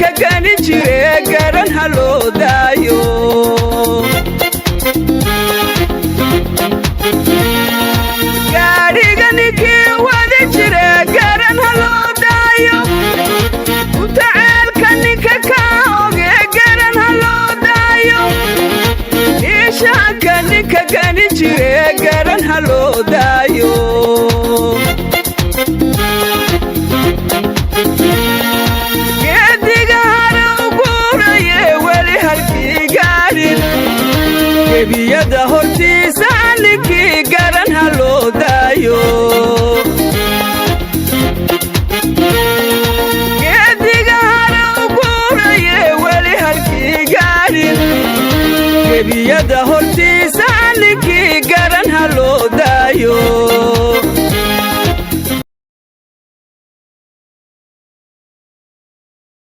ninka gani jire garan haloo daayo gaariga ninkii wadi jire garan haloo daayo utaceelka ninka ka oge garan haloo daayo ishaanka ninka gani jire garan haloo daayo gebiyada hortiisa ninkii garan haloo daayo geediga hara u guuraye weli halkii gaarin gebiyada hortiisa ninkii garan haloo